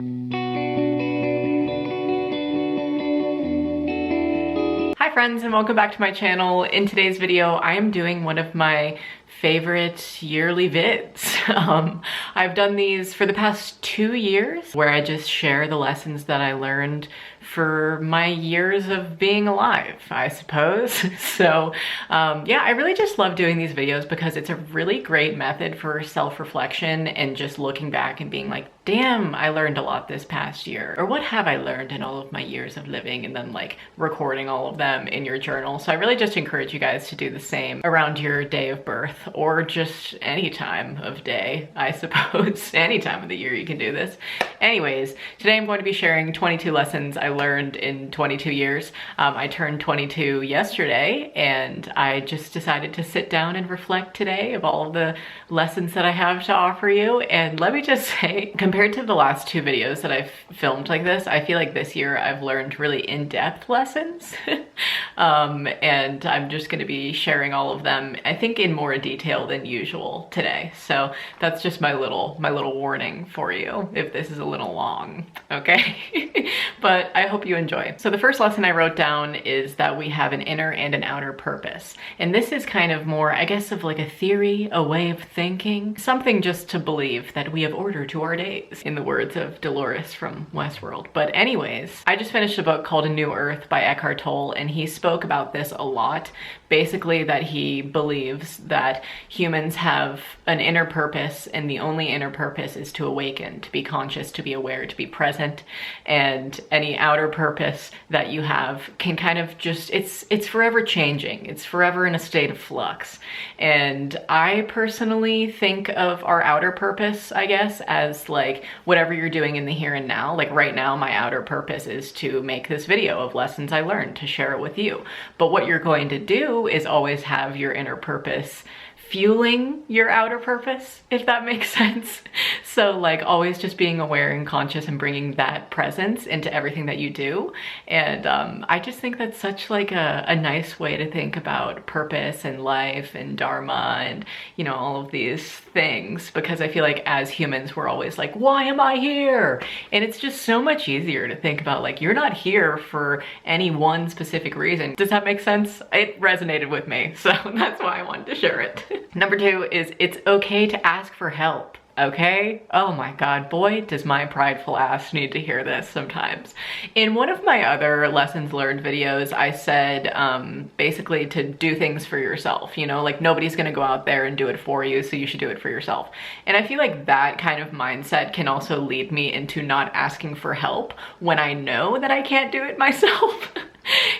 Hi friends, and welcome back to my channel. In today's video, I am doing one of my favorite yearly vids. I've done these for the past 2 years where I just share the lessons that I learned for my years of being alive, I suppose. So yeah, I really just love doing these videos because it's a really great method for self-reflection and just looking back and being like, damn, I learned a lot this past year. Or what have I learned in all of my years of living, and then like recording all of them in your journal. So I really just encourage you guys to do the same around your day of birth, or just any time of day, I suppose. Any time of the year you can do this. Anyways, today I'm going to be sharing 22 lessons I learned in 22 years. I turned 22 yesterday, and I just decided to sit down and reflect today of all of the lessons that I have to offer you. And let me just say, compared to the last 2 videos that I've filmed like this, I feel like this year I've learned really in-depth lessons. And I'm just going to be sharing all of them, I think, in more detail than usual today. So that's just my little warning for you if this is a little long, okay? But I hope you enjoy. So the first lesson I wrote down is that we have an inner and an outer purpose. And this is kind of more, I guess, of like a theory, a way of thinking, something just to believe that we have order to our days, in the words of Dolores from Westworld. But anyways, I just finished a book called A New Earth by Eckhart Tolle, and he spoke about this a lot. Basically that he believes that humans have an inner purpose, and the only inner purpose is to awaken, to be conscious, to be aware, to be present. And any outer purpose that you have can kind of just, it's forever changing. It's forever in a state of flux. And I personally think of our outer purpose, I guess, as like whatever you're doing in the here and now. Like right now, my outer purpose is to make this video of lessons I learned to share it with you. But what you're going to do is always have your inner purpose fueling your outer purpose, if that makes sense. So like always just being aware and conscious and bringing that presence into everything that you do. And I just think that's such like a nice way to think about purpose and life and dharma and, you know, all of these things, because I feel like as humans we're always like, why am I here? And it's just so much easier to think about like, you're not here for any one specific reason. Does that make sense? It resonated with me, so that's why I wanted to share it. Number 2 is it's okay to ask for help. Okay? Oh my God, boy, does my prideful ass need to hear this sometimes. In one of my other lessons learned videos, I said basically to do things for yourself, you know, like nobody's gonna go out there and do it for you, so you should do it for yourself. And I feel like that kind of mindset can also lead me into not asking for help when I know that I can't do it myself.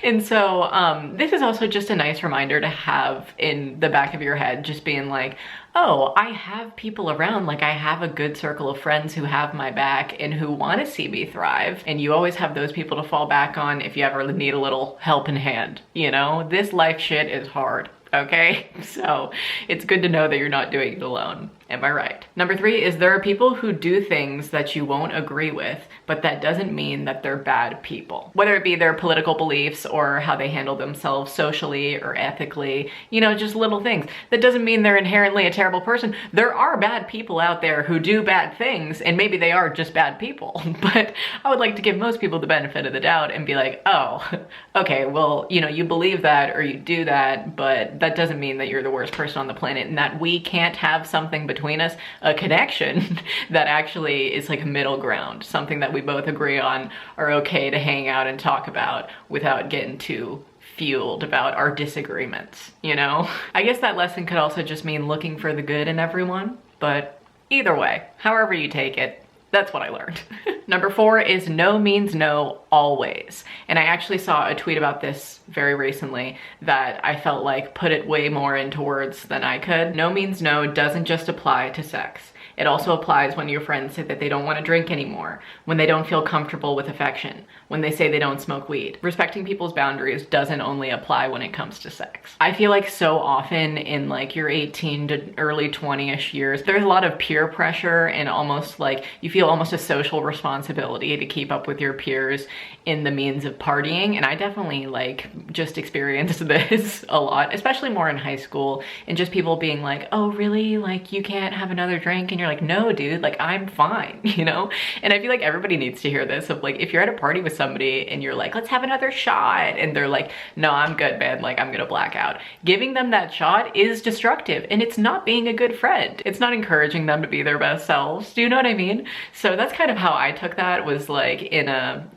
And so this is also just a nice reminder to have in the back of your head, just being like, oh, I have people around, like I have a good circle of friends who have my back and who want to see me thrive. And you always have those people to fall back on if you ever need a little helping hand. You know, this life shit is hard, okay? So it's good to know that you're not doing it alone. Am I right? Number 3 is there are people who do things that you won't agree with, but that doesn't mean that they're bad people. Whether it be their political beliefs or how they handle themselves socially or ethically, you know, just little things. That doesn't mean they're inherently a terrible person. There are bad people out there who do bad things, and maybe they are just bad people. But I would like to give most people the benefit of the doubt and be like, oh, okay, well, you know, you believe that or you do that, but that doesn't mean that you're the worst person on the planet, and that we can't have something between us, a connection that actually is like a middle ground, something that we both agree on are okay to hang out and talk about without getting too fueled about our disagreements, you know? I guess that lesson could also just mean looking for the good in everyone, but either way, however you take it, that's what I learned. Number 4 is no means no always. And I actually saw a tweet about this very recently that I felt like put it way more into words than I could. No means no doesn't just apply to sex. It also applies when your friends say that they don't want to drink anymore, when they don't feel comfortable with affection, when they say they don't smoke weed. Respecting people's boundaries doesn't only apply when it comes to sex. I feel like so often in like your 18 to early 20-ish years, there's a lot of peer pressure and almost like you feel almost a social responsibility to keep up with your peers in the means of partying. And I definitely like just experienced this a lot, especially more in high school, and just people being like, oh really? Like you can't have another drink? And you're you're like, no, dude, like, I'm fine, you know? And I feel like everybody needs to hear this of like, if you're at a party with somebody and you're like, let's have another shot, and they're like, no, I'm good, man, like, I'm gonna black out. Giving them that shot is destructive, and it's not being a good friend. It's not encouraging them to be their best selves. Do you know what I mean? So that's kind of how I took that, was like in a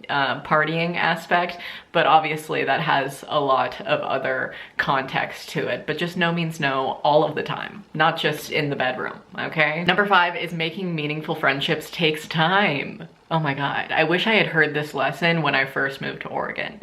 partying aspect, but obviously that has a lot of other context to it. But just no means no all of the time, not just in the bedroom, okay? Number 5 is making meaningful friendships takes time. Oh my God, I wish I had heard this lesson when I first moved to Oregon.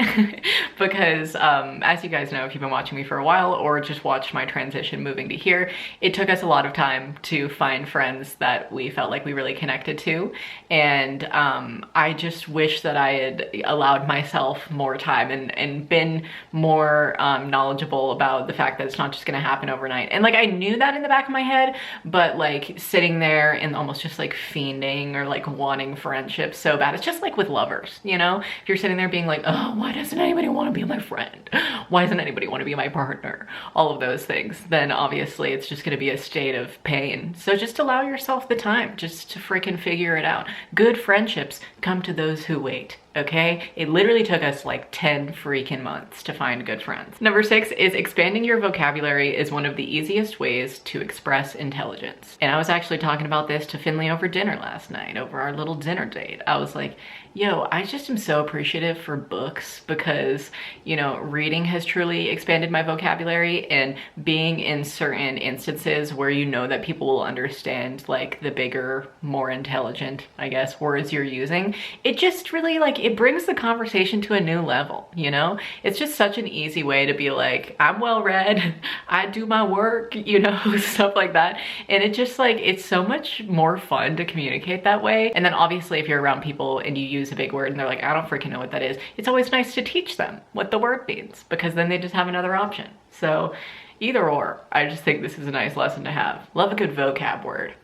Because as you guys know, if you've been watching me for a while or just watched my transition moving to here, it took us a lot of time to find friends that we felt like we really connected to. And I just wish that I had allowed myself more time and been more knowledgeable about the fact that it's not just gonna happen overnight. And like, I knew that in the back of my head, but like sitting there and almost just like fiending or like wanting friendship so bad. It's just like with lovers, you know? If you're sitting there being like, oh, why doesn't anybody want to be my friend? Why doesn't anybody want to be my partner? All of those things, then obviously it's just going to be a state of pain. So just allow yourself the time just to freaking figure it out. Good friendships come to those who wait. Okay? It literally took us like 10 freaking months to find good friends. Number 6 is expanding your vocabulary is one of the easiest ways to express intelligence. And I was actually talking about this to Finley over dinner last night, over our little dinner date. I was like, yo, I just am so appreciative for books because, you know, reading has truly expanded my vocabulary, and being in certain instances where you know that people will understand like the bigger, more intelligent, I guess, words you're using, it just really like, it brings the conversation to a new level, you know? It's just such an easy way to be like, I'm well read, I do my work, you know, stuff like that. And it just like, it's so much more fun to communicate that way. And then obviously if you're around people and you use a big word and they're like, I don't freaking know what that is, it's always nice to teach them what the word means, because then they just have another option. So either or, I just think this is a nice lesson to have. Love a good vocab word.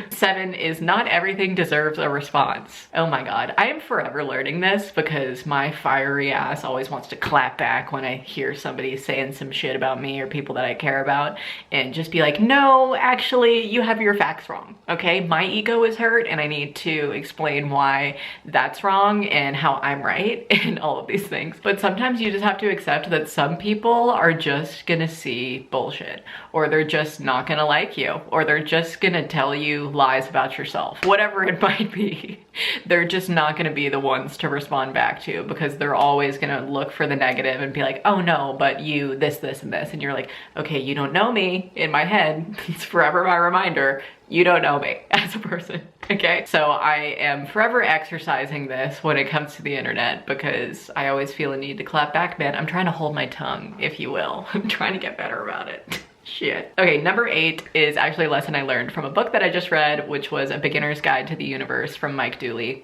7 is not everything deserves a response. Oh my God, I am forever learning this because my fiery ass always wants to clap back when I hear somebody saying some shit about me or people that I care about, and just be like, no, actually, you have your facts wrong, okay? My ego is hurt and I need to explain why that's wrong and how I'm right and all of these things. But sometimes you just have to accept that some people are just gonna see bullshit, or they're just not gonna like you, or they're just gonna tell you lies about yourself, whatever it might be. They're just not gonna be the ones to respond back to, because they're always gonna look for the negative and be like, oh no, but you this, this, and this. And you're like, okay, you don't know me. In my head, it's forever my reminder, you don't know me as a person, okay? So I am forever exercising this when it comes to the internet, because I always feel a need to clap back, man. I'm trying to hold my tongue, if you will. I'm trying to get better about it. Shit. Okay, number 8 is actually a lesson I learned from a book that I just read, which was A Beginner's Guide to the Universe from Mike Dooley.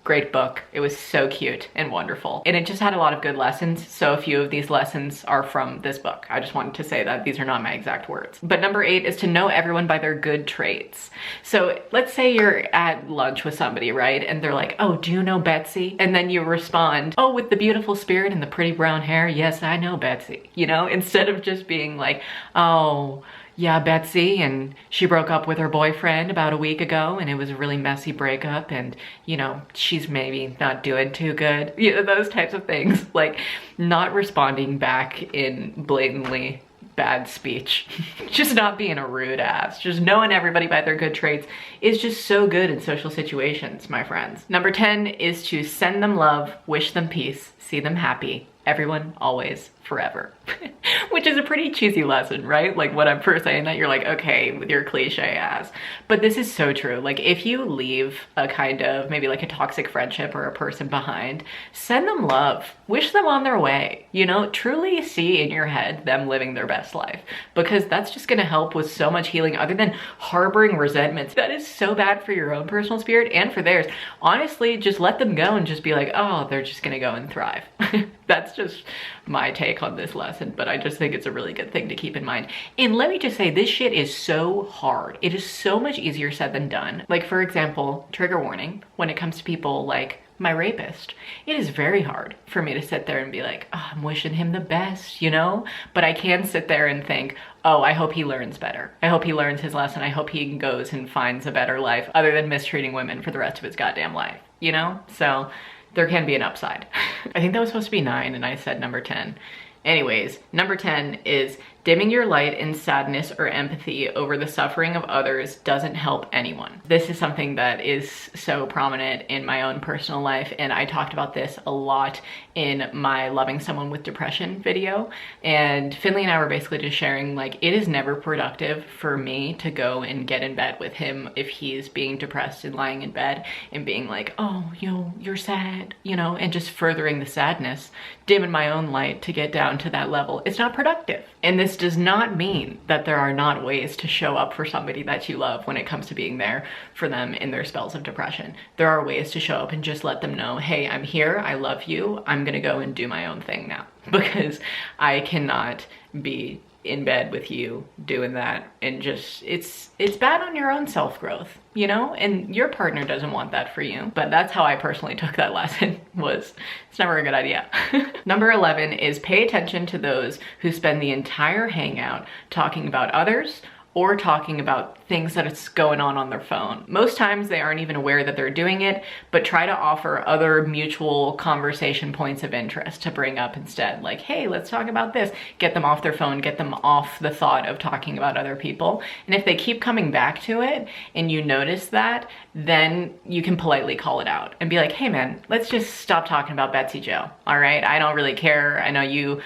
Great book. It was so cute and wonderful. And it just had a lot of good lessons. So a few of these lessons are from this book. I just wanted to say that these are not my exact words. But number 8 is to know everyone by their good traits. So let's say you're at lunch with somebody, right? And they're like, oh, do you know Betsy? And then you respond, oh, with the beautiful spirit and the pretty brown hair, yes, I know Betsy. You know, instead of just being like, oh, yeah, Betsy, and she broke up with her boyfriend about a week ago, and it was a really messy breakup, and, you know, she's maybe not doing too good. You know, those types of things. Like, not responding back in blatantly bad speech. Just not being a rude ass. Just knowing everybody by their good traits is just so good in social situations, my friends. Number 10 is to send them love, wish them peace, see them happy. Everyone, always, forever. Which is a pretty cheesy lesson, right? Like when I'm first saying that, you're like, okay, with your cliche ass. But this is so true. Like if you leave a kind of, maybe like a toxic friendship or a person behind, send them love, wish them on their way, you know, truly see in your head them living their best life, because that's just gonna help with so much healing other than harboring resentments. That is so bad for your own personal spirit and for theirs. Honestly, just let them go and just be like, oh, they're just gonna go and thrive. That's just my take on this lesson, but I just think it's a really good thing to keep in mind. And let me just say, this shit is so hard. It is so much easier said than done. Like, for example, trigger warning, when it comes to people like my rapist, it is very hard for me to sit there and be like, oh, I'm wishing him the best, you know? But I can sit there and think, oh, I hope he learns better. I hope he learns his lesson. I hope he goes and finds a better life other than mistreating women for the rest of his goddamn life, you know? So there can be an upside. I think that was supposed to be 9 and I said number 10. Anyways, number 10 is dimming your light in sadness or empathy over the suffering of others doesn't help anyone. This is something that is so prominent in my own personal life, and I talked about this a lot in my Loving Someone with Depression video. And Finley and I were basically just sharing, like, it is never productive for me to go and get in bed with him if he's being depressed and lying in bed and being like, oh, you're sad, you know, and just furthering the sadness, dimming my own light to get down to that level. It's not productive. And this does not mean that there are not ways to show up for somebody that you love when it comes to being there for them in their spells of depression. There are ways to show up and just let them know, hey, I'm here, I love you, I'm gonna go and do my own thing now, because I cannot be in bed with you doing that. And just, it's bad on your own self-growth, you know, and your partner doesn't want that for you. But that's how I personally took that lesson, was it's never a good idea. Number 11 is pay attention to those who spend the entire hangout talking about others or talking about things that's going on their phone. Most times they aren't even aware that they're doing it, but try to offer other mutual conversation points of interest to bring up instead. Like, hey, let's talk about this. Get them off their phone, get them off the thought of talking about other people. And if they keep coming back to it and you notice that, then you can politely call it out and be like, hey man, let's just stop talking about Betsy Joe, all right? I don't really care. I know you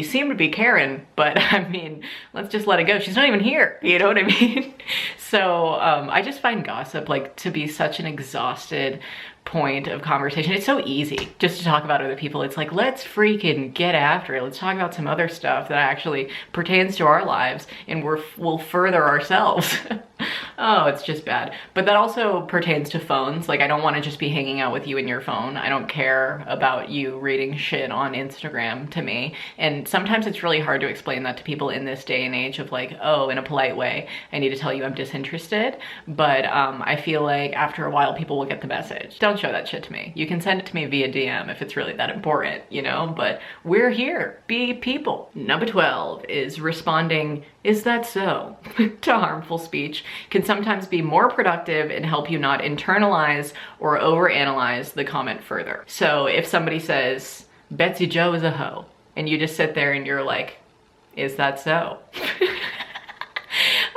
seem to be caring, but I mean, let's just let it go. She's not even here, you know what I mean? So I just find gossip like to be such an exhausted point of conversation. It's so easy just to talk about other people. It's like, let's freaking get after it. Let's talk about some other stuff that actually pertains to our lives and we'll further ourselves. Oh, it's just bad. But that also pertains to phones. Like, I don't want to just be hanging out with you in your phone. I don't care about you reading shit on Instagram to me. And sometimes it's really hard to explain that to people in this day and age of like, oh, in a polite way, I need to tell you I'm disinterested. But I feel like after a while, people will get the message. Don't show that shit to me. You can send it to me via DM if it's really that important, you know, but we're here. Be people. Number 12 is responding, is that so? to harmful speech can sometimes be more productive and help you not internalize or overanalyze the comment further. So if somebody says, Betsy Joe is a hoe, and you just sit there and you're like, is that so?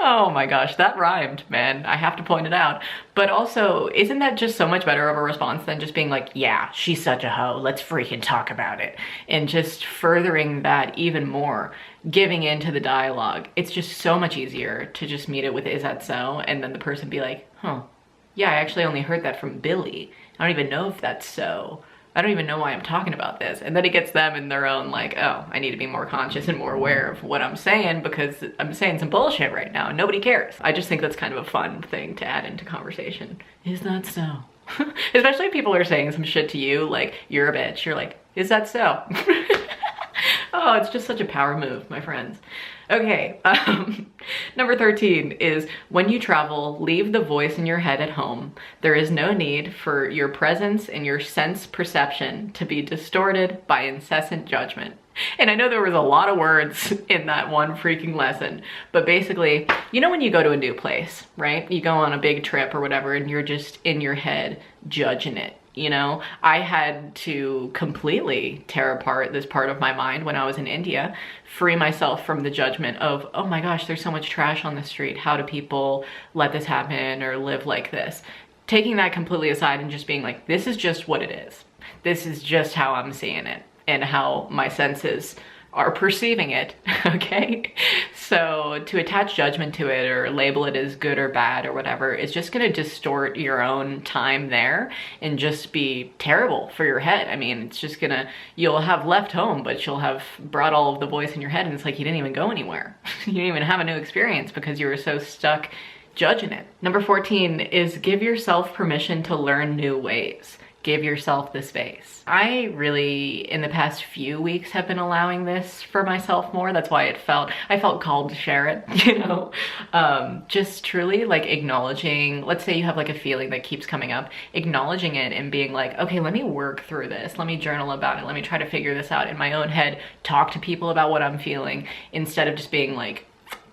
Oh my gosh, that rhymed, man. I have to point it out. But also, isn't that just so much better of a response than just being like, yeah, she's such a hoe, let's freaking talk about it. And just furthering that even more, giving into the dialogue. It's just so much easier to just meet it with, is that so? And then the person be like, huh, yeah, I actually only heard that from Billy. I don't even know if that's so. I don't even know why I'm talking about this. And then it gets them in their own like, oh, I need to be more conscious and more aware of what I'm saying because I'm saying some bullshit right now and nobody cares. I just think that's kind of a fun thing to add into conversation. Is that so? Especially if people are saying some shit to you, like, you're a bitch. You're like, is that so? Oh, it's just such a power move, my friends. Okay, number 13 is when you travel, leave the voice in your head at home. There is no need for your presence and your sense perception to be distorted by incessant judgment. And I know there was a lot of words in that one freaking lesson, but basically, you know when you go to a new place, right? You go on a big trip or whatever, and you're just in your head judging it. You know, I had to completely tear apart this part of my mind when I was in India, free myself from the judgment of, oh my gosh, there's so much trash on the street. How do people let this happen or live like this? Taking that completely aside and just being like, this is just what it is. This is just how I'm seeing it and how my senses are perceiving it, okay? So to attach judgment to it or label it as good or bad or whatever is just gonna distort your own time there and just be terrible for your head. I mean, it's just gonna, you'll have left home, but you'll have brought all of the voice in your head and it's like you didn't even go anywhere. You didn't even have a new experience because you were so stuck judging it. Number 14 is give yourself permission to learn new ways. Give yourself the space. I really, in the past few weeks, have been allowing this for myself more. That's why I felt called to share it, you know? Just truly like acknowledging, let's say you have like a feeling that keeps coming up, acknowledging it and being like, okay, let me work through this. Let me journal about it. Let me try to figure this out in my own head, talk to people about what I'm feeling instead of just being like,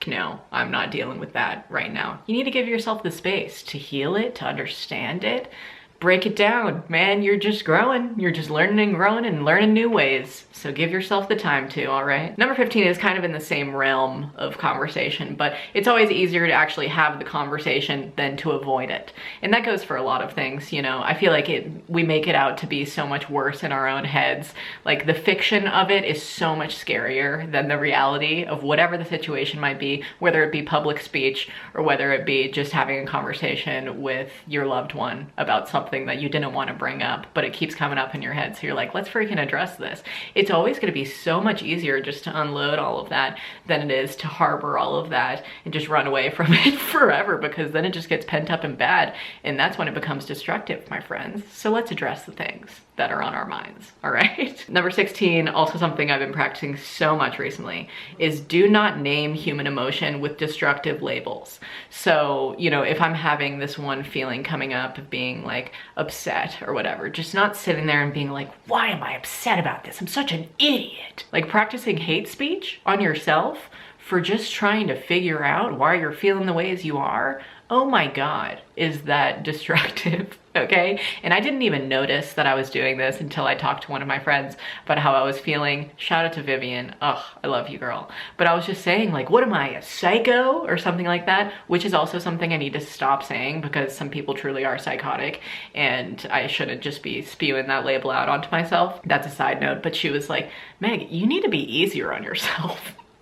no, I'm not dealing with that right now. You need to give yourself the space to heal it, to understand it. Break it down, man. You're just growing. You're just learning and growing and learning new ways. So give yourself the time to, all right? Number 15 is kind of in the same realm of conversation, but it's always easier to actually have the conversation than to avoid it. And that goes for a lot of things, you know. I feel like we make it out to be so much worse in our own heads. Like the fiction of it is so much scarier than the reality of whatever the situation might be, whether it be public speech or whether it be just having a conversation with your loved one about something that you didn't want to bring up, but it keeps coming up in your head. So you're like, let's freaking address this. It's always going to be so much easier just to unload all of that than it is to harbor all of that and just run away from it forever, because then it just gets pent up and bad. And that's when it becomes destructive, my friends. So let's address the things that are on our minds, all right? Number 16, also something I've been practicing so much recently, is do not name human emotion with destructive labels. So, you know, if I'm having this one feeling coming up of being like upset or whatever, just not sitting there and being like, why am I upset about this? I'm such an idiot. Like practicing hate speech on yourself for just trying to figure out why you're feeling the ways you are. Oh my God, is that destructive, okay? And I didn't even notice that I was doing this until I talked to one of my friends about how I was feeling. Shout out to Vivian. Ugh, I love you, girl. But I was just saying like, what am I, a psycho or something like that? Which is also something I need to stop saying, because some people truly are psychotic and I shouldn't just be spewing that label out onto myself. That's a side note, but she was like, Meg, you need to be easier on yourself.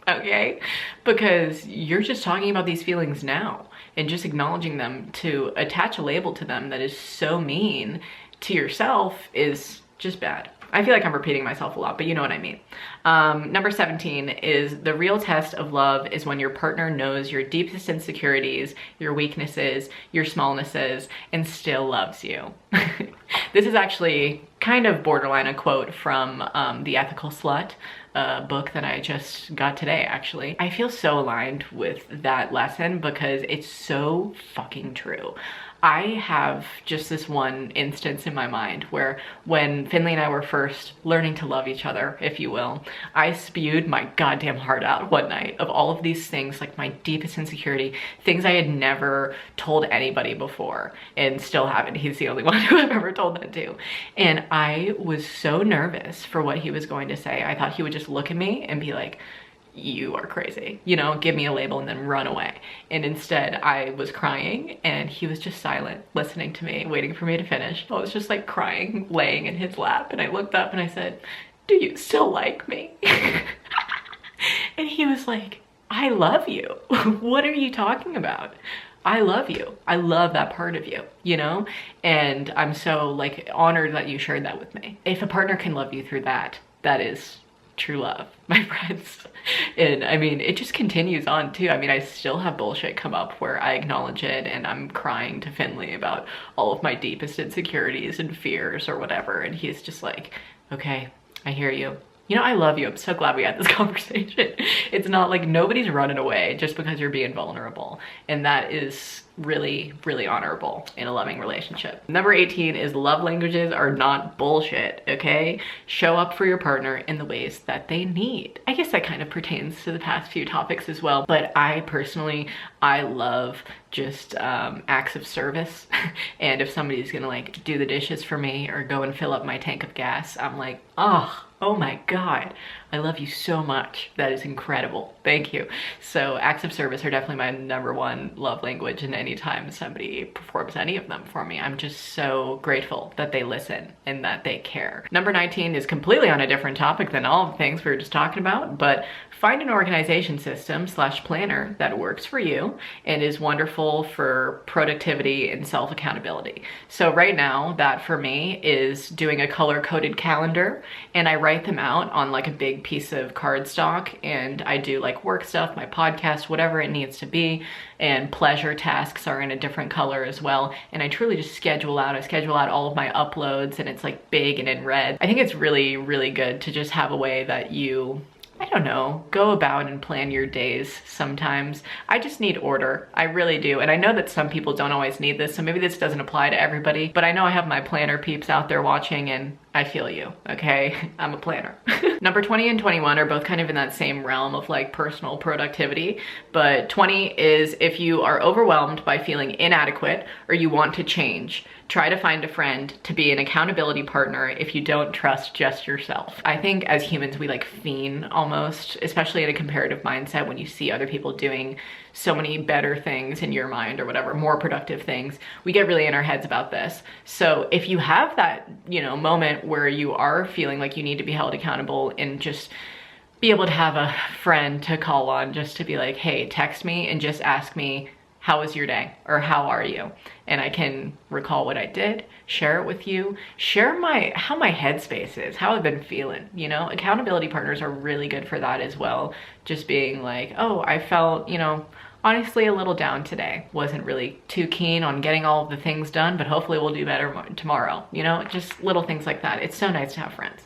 Okay? Because you're just talking about these feelings now and just acknowledging them. To attach a label to them that is so mean to yourself is just bad. I feel like I'm repeating myself a lot, but you know what I mean. Number 17 is the real test of love is when your partner knows your deepest insecurities, your weaknesses, your smallnesses, and still loves you. This is actually kind of borderline a quote from The Ethical Slut, book that I just got today, actually. I feel so aligned with that lesson because it's so fucking true. I have just this one instance in my mind where when Finley and I were first learning to love each other, if you will, I spewed my goddamn heart out one night of all of these things, like my deepest insecurity, things I had never told anybody before and still haven't. He's the only one who I've ever told that to. And I was so nervous for what he was going to say. I thought he would just look at me and be like, you are crazy, you know, give me a label and then run away. And instead I was crying and he was just silent, listening to me, waiting for me to finish. I was just like crying, laying in his lap, and I looked up and I said, do you still like me? And he was like, I love you. What are you talking about? I love you. I love that part of you, you know? And I'm so like honored that you shared that with me. If a partner can love you through that, that is true love, my friends. And I mean, it just continues on too. I mean, I still have bullshit come up where I acknowledge it and I'm crying to Finley about all of my deepest insecurities and fears or whatever. And he's just like, okay, I hear you. You know, I love you. I'm so glad we had this conversation. It's not like nobody's running away just because you're being vulnerable. And that is really, really honorable in a loving relationship. Number 18 is love languages are not bullshit, okay? Show up for your partner in the ways that they need. I guess that kind of pertains to the past few topics as well, but I personally, I love just acts of service. And if somebody's gonna like do the dishes for me or go and fill up my tank of gas, I'm like, oh my God, I love you so much. That is incredible. Thank you. So acts of service are definitely my number one love language, and anytime somebody performs any of them for me, I'm just so grateful that they listen and that they care. Number 19 is completely on a different topic than all the things we were just talking about, but find an organization system / planner that works for you and is wonderful for productivity and self-accountability. So right now, that for me is doing a color-coded calendar, and I write them out on like a big piece of cardstock, and I do like work stuff, my podcast, whatever it needs to be, and pleasure tasks are in a different color as well. And I truly just schedule out all of my uploads, and it's like big and in red. I think it's really, really good to just have a way that you, I don't know, go about and plan your days sometimes. I just need order. I really do. And I know that some people don't always need this, so maybe this doesn't apply to everybody, but I know I have my planner peeps out there watching, and I feel you, okay? I'm a planner. Number 20 and 21 are both kind of in that same realm of like personal productivity, but 20 is if you are overwhelmed by feeling inadequate or you want to change, try to find a friend to be an accountability partner if you don't trust just yourself. I think as humans, we like fiend almost, especially in a comparative mindset when you see other people doing so many better things in your mind or whatever, more productive things. We get really in our heads about this. So if you have that, you know, moment where you are feeling like you need to be held accountable and just be able to have a friend to call on just to be like, hey, text me and just ask me, how was your day? Or how are you? And I can recall what I did, share it with you, share how my headspace is, how I've been feeling, you know? Accountability partners are really good for that as well. Just being like, oh, I felt, you know, honestly a little down today. Wasn't really too keen on getting all of the things done, but hopefully we'll do better tomorrow. You know, just little things like that. It's so nice to have friends.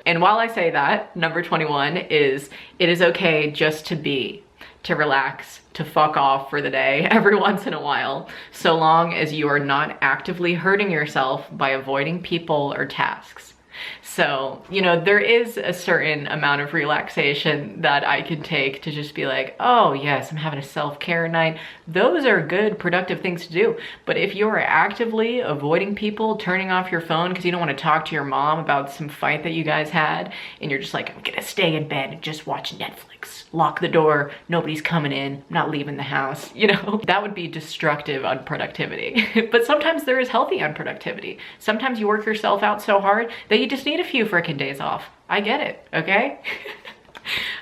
And while I say that, number 21 is, it is okay just to be, to relax, to fuck off for the day every once in a while, so long as you are not actively hurting yourself by avoiding people or tasks. So, you know, there is a certain amount of relaxation that I can take to just be like, oh yes, I'm having a self-care night. Those are good, productive things to do. But if you're actively avoiding people, turning off your phone because you don't want to talk to your mom about some fight that you guys had, and you're just like, I'm gonna stay in bed and just watch Netflix, lock the door, nobody's coming in, I'm not leaving the house, you know, that would be destructive unproductivity. But sometimes there is healthy unproductivity. Sometimes you work yourself out so hard that you just need a few frickin' days off. I get it, okay?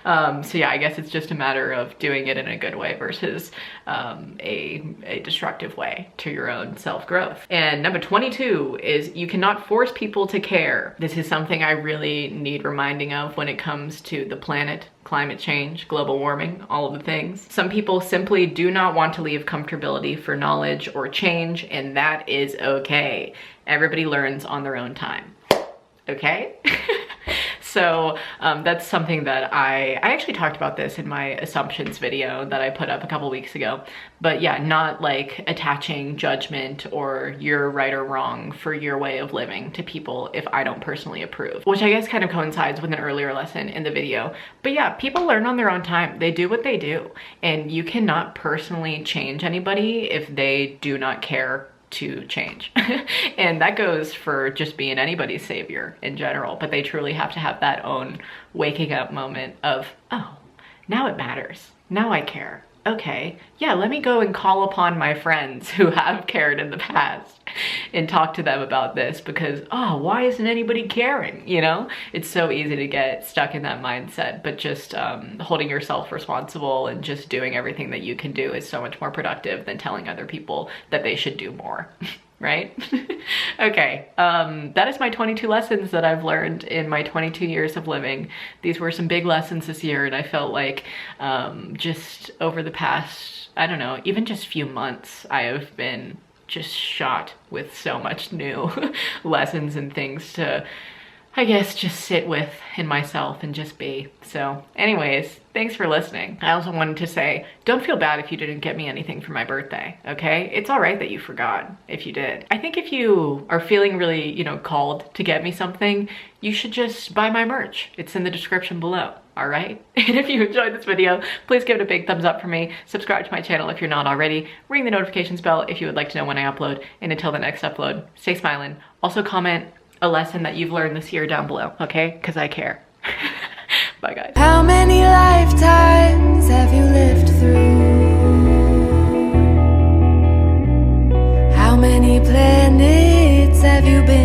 So yeah, I guess it's just a matter of doing it in a good way versus a destructive way to your own self-growth. And number 22 is you cannot force people to care. This is something I really need reminding of when it comes to the planet, climate change, global warming, all of the things. Some people simply do not want to leave comfortability for knowledge or change, and that is okay. Everybody learns on their own time. Okay? So that's something that I actually talked about this in my assumptions video that I put up a couple weeks ago. But yeah, not like attaching judgment or you're right or wrong for your way of living to people if I don't personally approve, which I guess kind of coincides with an earlier lesson in the video. But yeah, people learn on their own time. They do what they do, and you cannot personally change anybody if they do not care to change. And that goes for just being anybody's savior in general, but they truly have to have that own waking up moment of, oh, now it matters. Now I care. Okay, yeah, let me go and call upon my friends who have cared in the past and talk to them about this because, oh, why isn't anybody caring? You know, it's so easy to get stuck in that mindset, but just holding yourself responsible and just doing everything that you can do is so much more productive than telling other people that they should do more. Right? Okay, that is my 22 lessons that I've learned in my 22 years of living. These were some big lessons this year, and I felt like just over the past, I don't know, even just few months, I have been just shot with so much new lessons and things to, I guess, just sit with in myself and just be. So anyways, thanks for listening. I also wanted to say, don't feel bad if you didn't get me anything for my birthday, okay? It's all right that you forgot if you did. I think if you are feeling really, you know, called to get me something, you should just buy my merch. It's in the description below, all right? And if you enjoyed this video, please give it a big thumbs up for me. Subscribe to my channel if you're not already. Ring the notifications bell if you would like to know when I upload. And until the next upload, stay smiling. Also comment a lesson that you've learned this year down below, okay? Because I care. Bye, guys. How many lifetimes have you lived through? How many planets have you been